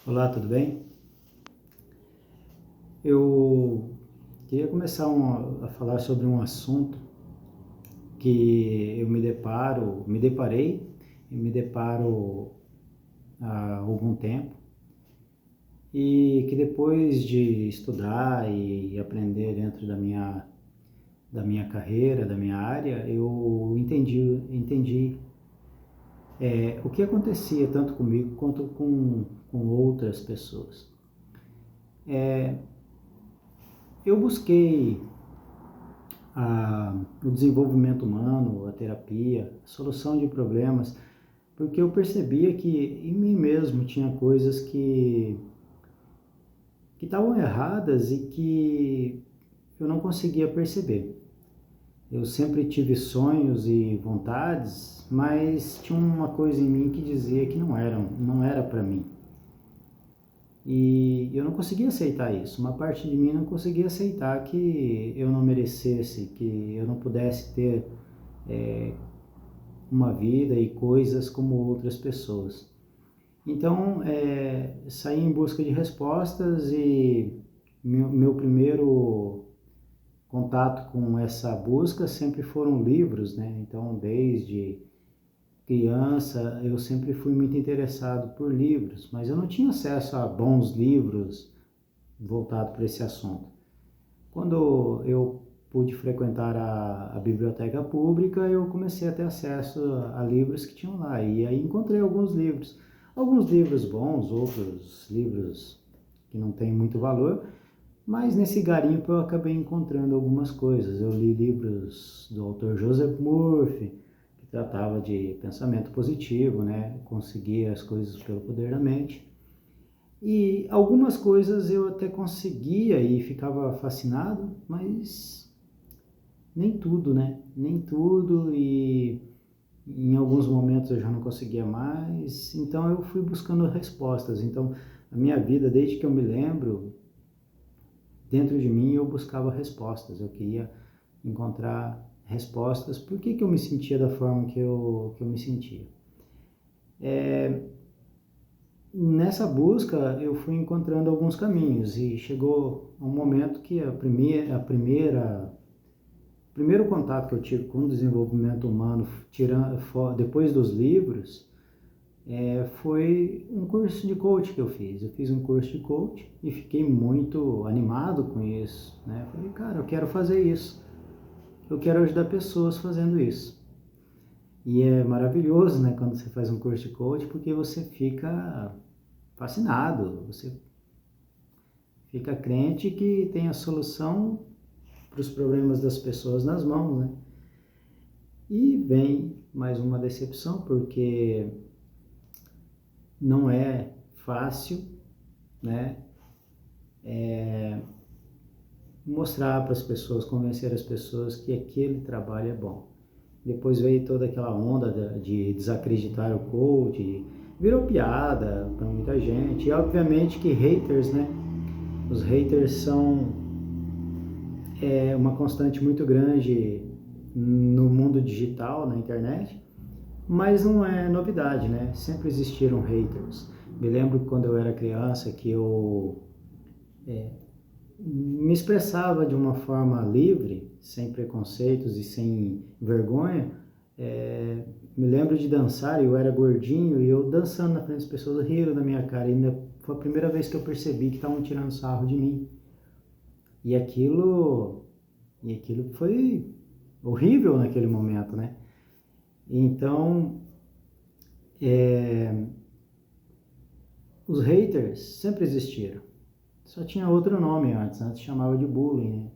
Olá, tudo bem? Eu queria começar a falar sobre um assunto que eu me deparei e me deparo há algum tempo e que depois de estudar e aprender dentro da minha carreira, da minha área, eu entendi o que acontecia tanto comigo quanto com outras pessoas. Eu busquei o desenvolvimento humano, a terapia, a solução de problemas, porque eu percebia que em mim mesmo tinha coisas que estavam erradas e que eu não conseguia perceber. Eu sempre tive sonhos e vontades, mas tinha uma coisa em mim que dizia que não era para mim. E eu não conseguia aceitar isso. Uma parte de mim não conseguia aceitar que eu não merecesse, que eu não pudesse ter uma vida e coisas como outras pessoas. Então, saí em busca de respostas e meu primeiro contato com essa busca sempre foram livros, né? Então, desde criança, eu sempre fui muito interessado por livros, mas eu não tinha acesso a bons livros voltados para esse assunto. Quando eu pude frequentar a biblioteca pública, eu comecei a ter acesso a livros que tinham lá. E aí encontrei alguns livros bons, outros livros que não têm muito valor, mas nesse garimpo eu acabei encontrando algumas coisas. Eu li livros do autor Joseph Murphy, que tratava de pensamento positivo, né? Conseguir as coisas pelo poder da mente. E algumas coisas eu até conseguia e ficava fascinado, mas nem tudo, né? Nem tudo, e em alguns momentos eu já não conseguia mais, então eu fui buscando respostas. Então, a minha vida, desde que eu me lembro, dentro de mim eu buscava respostas, eu queria encontrar respostas, por que eu me sentia da forma que eu me sentia. Nessa busca eu fui encontrando alguns caminhos e chegou um momento que o primeiro contato que eu tive com o desenvolvimento humano, depois dos livros, foi um curso de coach que eu fiz. Eu fiz um curso de coach e fiquei muito animado com isso, né? Falei, cara, eu quero fazer isso. Eu quero ajudar pessoas fazendo isso. E é maravilhoso, né, quando você faz um curso de coach, porque você fica fascinado, você fica crente que tem a solução para os problemas das pessoas nas mãos, né? E vem mais uma decepção, porque não é fácil, né? Mostrar para as pessoas, convencer as pessoas que aquele trabalho é bom. Depois veio toda aquela onda de desacreditar o coach, virou piada para muita gente. E obviamente que haters, né? Os haters são uma constante muito grande no mundo digital, na internet, mas não é novidade, né? Sempre existiram haters. Me lembro quando eu era criança que eu me expressava de uma forma livre, sem preconceitos e sem vergonha. Me lembro de dançar, eu era gordinho e eu dançando na frente das pessoas riram da minha cara. E ainda foi a primeira vez que eu percebi que estavam tirando sarro de mim. E aquilo foi horrível naquele momento, né? Então, os haters sempre existiram. Só tinha outro nome antes chamava de bullying, né?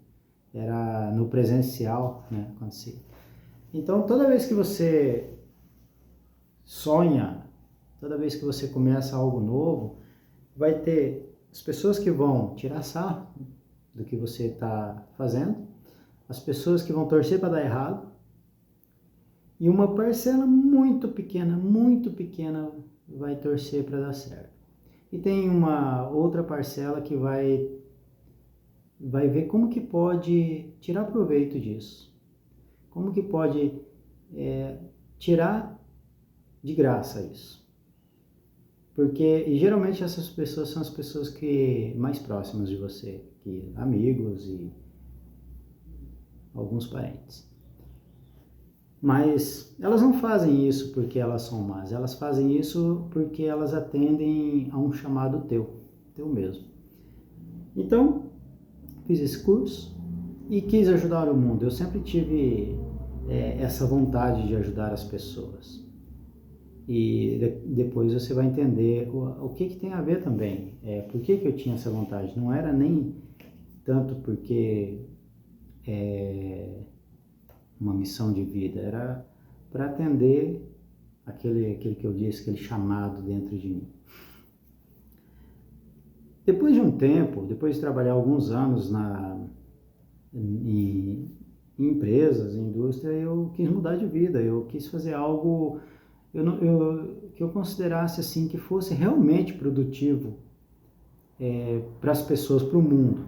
Era no presencial, né? Acontecia. Então, toda vez que você sonha, toda vez que você começa algo novo, vai ter as pessoas que vão tirar sarro do que você está fazendo, as pessoas que vão torcer para dar errado, e uma parcela muito pequena vai torcer para dar certo. E tem uma outra parcela que vai ver como que pode tirar proveito disso, como que pode tirar de graça isso. Porque, e geralmente essas pessoas são as pessoas que mais próximas de você, que amigos e alguns parentes. Mas elas não fazem isso porque elas são más, elas fazem isso porque elas atendem a um chamado teu mesmo. Então, fiz esse curso e quis ajudar o mundo. Eu sempre tive essa vontade de ajudar as pessoas. E depois você vai entender o que tem a ver também. Por que eu tinha essa vontade? Não era nem tanto porque uma missão de vida, era para atender aquele que eu disse, aquele chamado dentro de mim. Depois de um tempo, depois de trabalhar alguns anos em empresas, em indústria, eu quis mudar de vida, eu quis fazer algo que eu considerasse assim, que fosse realmente produtivo para as pessoas, para o mundo.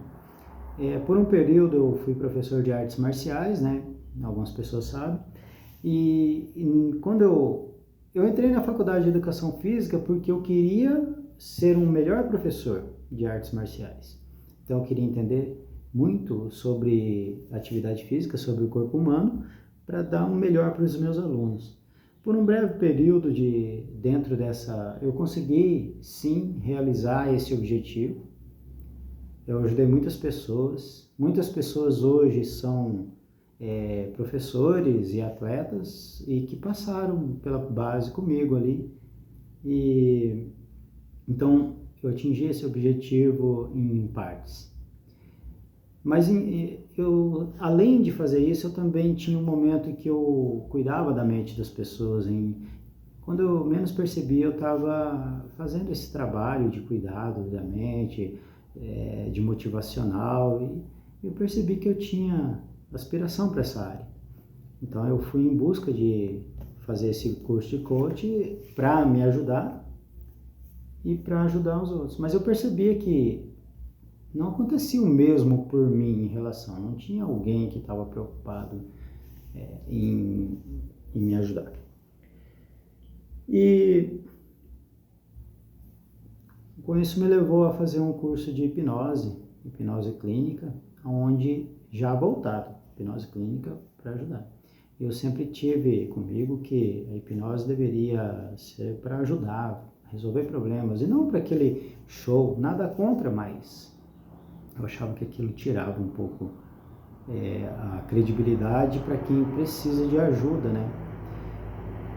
Por um período eu fui professor de artes marciais, né? Algumas pessoas sabem, e quando eu entrei na faculdade de educação física porque eu queria ser um melhor professor de artes marciais. Então eu queria entender muito sobre atividade física, sobre o corpo humano, para dar um melhor para os meus alunos. Por um breve período dentro dessa, eu consegui sim realizar esse objetivo. Eu ajudei muitas pessoas hoje são professores e atletas e que passaram pela base comigo ali. E então eu atingi esse objetivo em partes. Mas além de fazer isso, eu também tinha um momento em que eu cuidava da mente das pessoas. Quando eu menos percebia, eu estava fazendo esse trabalho de cuidado da mente, de motivacional, e eu percebi que eu tinha aspiração para essa área. Então eu fui em busca de fazer esse curso de coach para me ajudar e para ajudar os outros. Mas eu percebia que não acontecia o mesmo por mim em relação, não tinha alguém que estava preocupado em me ajudar. E com isso me levou a fazer um curso de hipnose clínica, onde já voltado, hipnose clínica para ajudar. Eu sempre tive comigo que a hipnose deveria ser para ajudar, resolver problemas, e não para aquele show, nada contra, mas eu achava que aquilo tirava um pouco a credibilidade para quem precisa de ajuda, né?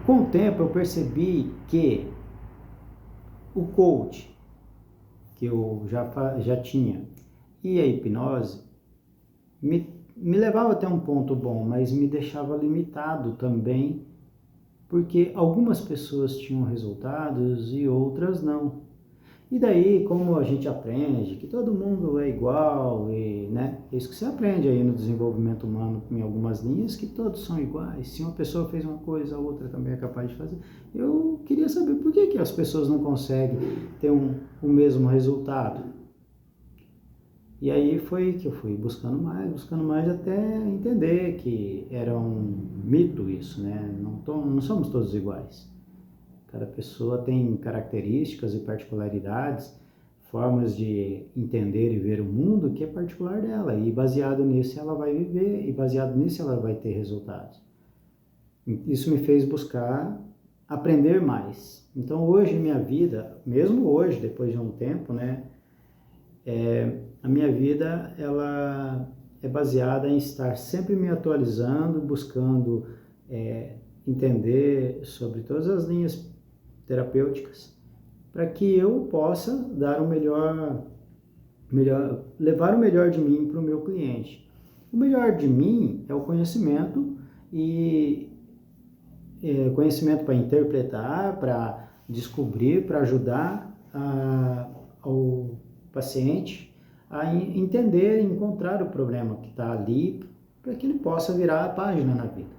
Com o tempo eu percebi que o coach que eu já tinha e a hipnose me levava até um ponto bom, mas me deixava limitado também, porque algumas pessoas tinham resultados e outras não. E daí, como a gente aprende que todo mundo é igual, e, né, é isso que você aprende aí no desenvolvimento humano em algumas linhas, que todos são iguais. Se uma pessoa fez uma coisa, a outra também é capaz de fazer. Eu queria saber por que as pessoas não conseguem ter o mesmo resultado. E aí foi que eu fui buscando mais até entender que era um mito isso, né? Não somos todos iguais. Cada pessoa tem características e particularidades, formas de entender e ver o mundo que é particular dela. E baseado nisso ela vai viver, e baseado nisso ela vai ter resultados. Isso me fez buscar aprender mais. Então hoje minha vida, mesmo hoje, depois de um tempo, né? A minha vida ela é baseada em estar sempre me atualizando, buscando entender sobre todas as linhas terapêuticas, para que eu possa dar levar o melhor de mim para o meu cliente. O melhor de mim é o conhecimento e conhecimento para interpretar, para descobrir, para ajudar ao paciente a entender e encontrar o problema que está ali, para que ele possa virar a página na vida.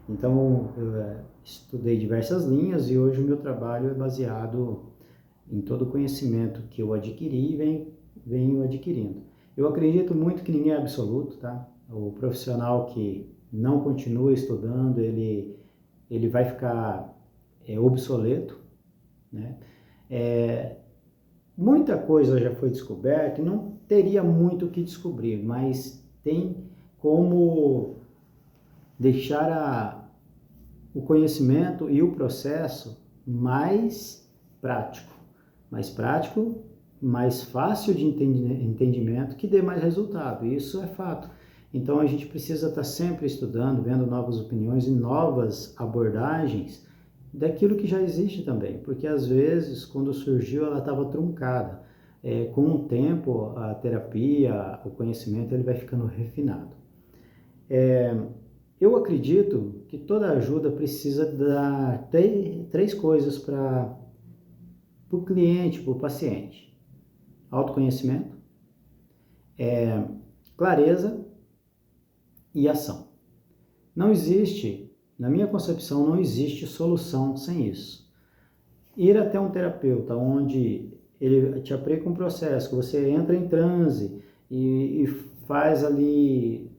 Então, eu estudei diversas linhas e hoje o meu trabalho é baseado em todo o conhecimento que eu adquiri e venho adquirindo. Eu acredito muito que ninguém é absoluto, tá? O profissional que não continua estudando, ele vai ficar obsoleto, né? Muita coisa já foi descoberta e não teria muito o que descobrir, mas tem como deixar o conhecimento e o processo mais prático, mais fácil de entendimento, que dê mais resultado. Isso é fato. Então a gente precisa estar sempre estudando, vendo novas opiniões e novas abordagens daquilo que já existe também, porque às vezes quando surgiu ela estava truncada. Com o tempo a terapia, o conhecimento ele vai ficando refinado. Eu acredito que toda ajuda precisa dar três coisas para o cliente, para o paciente: autoconhecimento, clareza e ação. Não existe, na minha concepção, não existe solução sem isso. Ir até um terapeuta onde ele te aplica um processo, que você entra em transe e faz ali,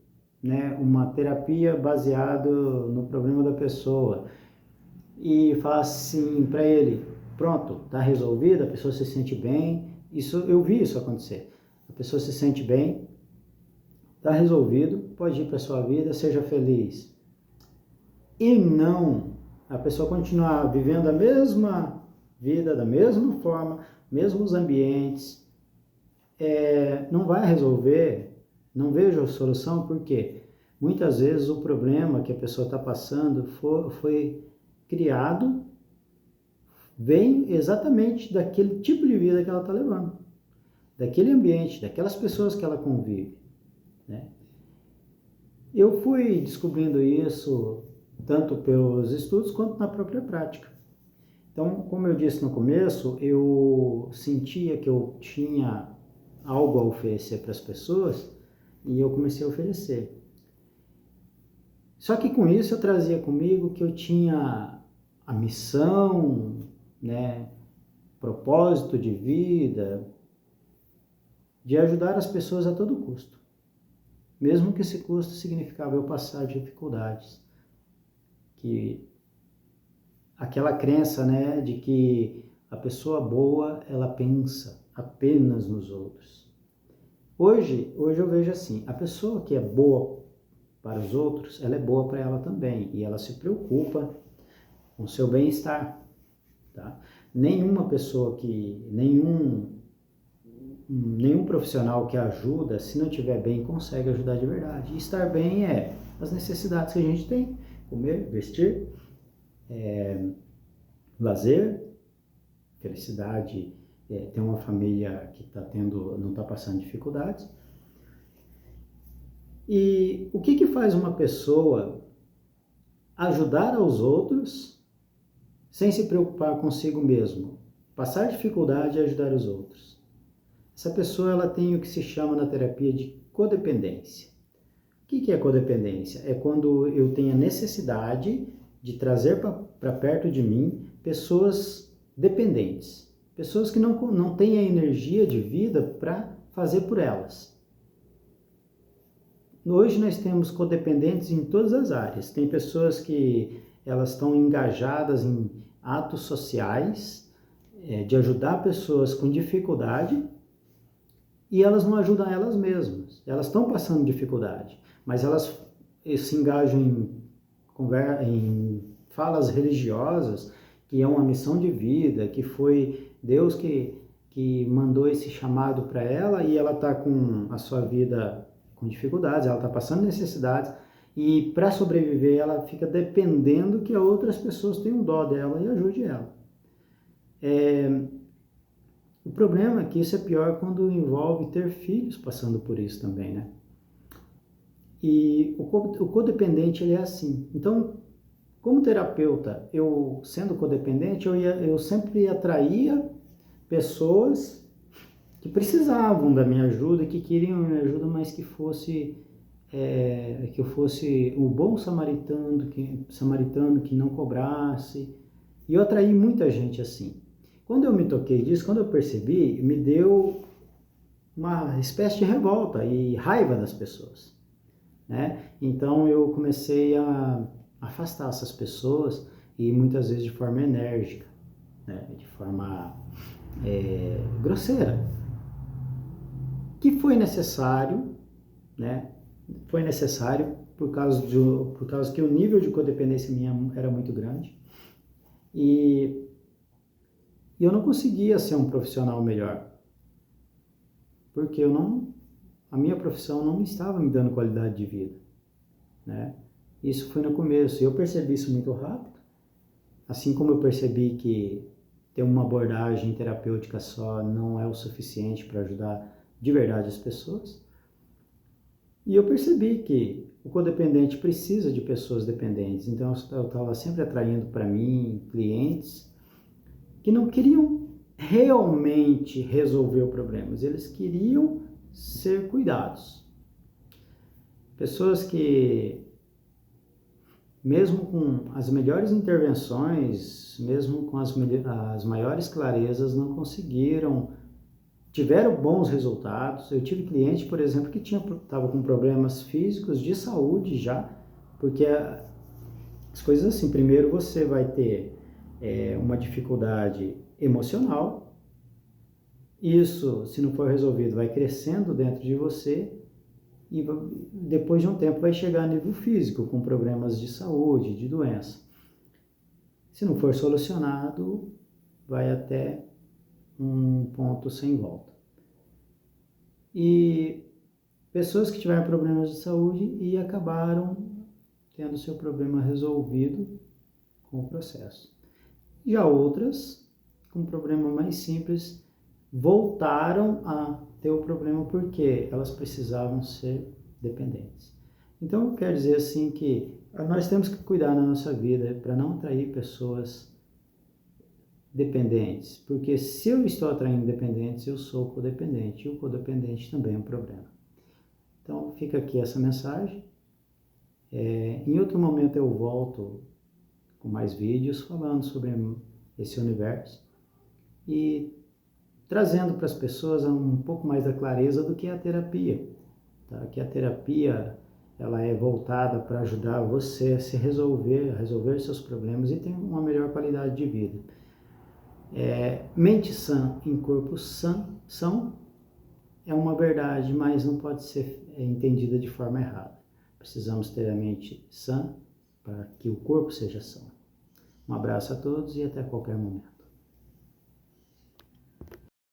né, uma terapia baseada no problema da pessoa e fala assim para ele: pronto, está resolvido, a pessoa se sente bem. Isso, eu vi isso acontecer. A pessoa se sente bem, está resolvido, pode ir para sua vida, seja feliz. E não a pessoa continuar vivendo a mesma vida, da mesma forma, mesmos ambientes, não vai resolver. Não vejo a solução, porque muitas vezes o problema que a pessoa está passando foi criado, vem exatamente daquele tipo de vida que ela está levando, daquele ambiente, daquelas pessoas que ela convive, né? Eu fui descobrindo isso tanto pelos estudos quanto na própria prática. Então, como eu disse no começo, eu sentia que eu tinha algo a oferecer para as pessoas e eu comecei a oferecer. Só que com isso eu trazia comigo que eu tinha a missão, né, propósito de vida, de ajudar as pessoas a todo custo. Mesmo que esse custo significava eu passar dificuldades. Que aquela crença, né, de que a pessoa boa, ela pensa apenas nos outros. Hoje eu vejo assim: a pessoa que é boa para os outros, ela é boa para ela também, e ela se preocupa com o seu bem-estar, tá? Nenhum profissional que ajuda, se não estiver bem, consegue ajudar de verdade. E estar bem é as necessidades que a gente tem: comer, vestir, lazer, felicidade, ter uma família que não está passando dificuldades. E o que faz uma pessoa ajudar aos outros sem se preocupar consigo mesmo? Passar dificuldade e ajudar os outros. Essa pessoa ela tem o que se chama na terapia de codependência. O que é codependência? É quando eu tenho a necessidade de trazer para perto de mim pessoas dependentes, pessoas que não têm a energia de vida para fazer por elas. Hoje nós temos codependentes em todas as áreas. Tem pessoas que elas estão engajadas em atos sociais, de ajudar pessoas com dificuldade, e elas não ajudam elas mesmas. Elas estão passando dificuldade, mas elas se engajam em falas religiosas, que é uma missão de vida, que foi Deus que mandou esse chamado para ela, e ela está com a sua vida com dificuldades, ela está passando necessidades, e para sobreviver ela fica dependendo que outras pessoas tenham dó dela e ajude ela. O problema é que isso é pior quando envolve ter filhos passando por isso também, né? E o codependente, ele é assim. Então, como terapeuta, eu sendo codependente, eu sempre atraía pessoas que precisavam da minha ajuda, que queriam a minha ajuda, mas que eu fosse o bom samaritano que não cobrasse. E eu atraí muita gente assim. Quando eu me toquei disso, quando eu percebi, me deu uma espécie de revolta e raiva das pessoas, né? Então eu comecei a afastar essas pessoas, e muitas vezes de forma enérgica. né, de forma grosseira, que foi necessário, né? Foi necessário por causa que o nível de codependência minha era muito grande e eu não conseguia ser um profissional melhor, porque a minha profissão não me estava me dando qualidade de vida, né? Isso foi no começo, eu percebi isso muito rápido, assim como eu percebi que ter uma abordagem terapêutica só não é o suficiente para ajudar de verdade as pessoas. E eu percebi que o codependente precisa de pessoas dependentes, então eu estava sempre atraindo para mim clientes que não queriam realmente resolver o problema, eles queriam ser cuidados. Pessoas que, mesmo com as melhores intervenções, mesmo com as maiores clarezas, não conseguiram, tiveram bons resultados. Eu tive cliente, por exemplo, que estava com problemas físicos de saúde já, porque as coisas assim, primeiro você vai ter uma dificuldade emocional, isso, se não for resolvido, vai crescendo dentro de você e depois de um tempo vai chegar a nível físico, com problemas de saúde, de doença. Se não for solucionado, vai até um ponto sem volta. E pessoas que tiveram problemas de saúde e acabaram tendo seu problema resolvido com o processo. Já outras, com um problema mais simples, voltaram a ter o problema porque elas precisavam ser dependentes. Então, eu quero dizer assim que nós temos que cuidar na nossa vida para não atrair pessoas dependentes, porque se eu estou atraindo dependentes, eu sou codependente, e o codependente também é um problema. Então, fica aqui essa mensagem. Em outro momento eu volto com mais vídeos falando sobre esse universo e trazendo para as pessoas um pouco mais da clareza do que é a terapia. Tá? Que a terapia ela é voltada para ajudar você a a resolver seus problemas e ter uma melhor qualidade de vida. Mente sã em corpo são é uma verdade, mas não pode ser entendida de forma errada. Precisamos ter a mente sã para que o corpo seja são. Um abraço a todos e até qualquer momento.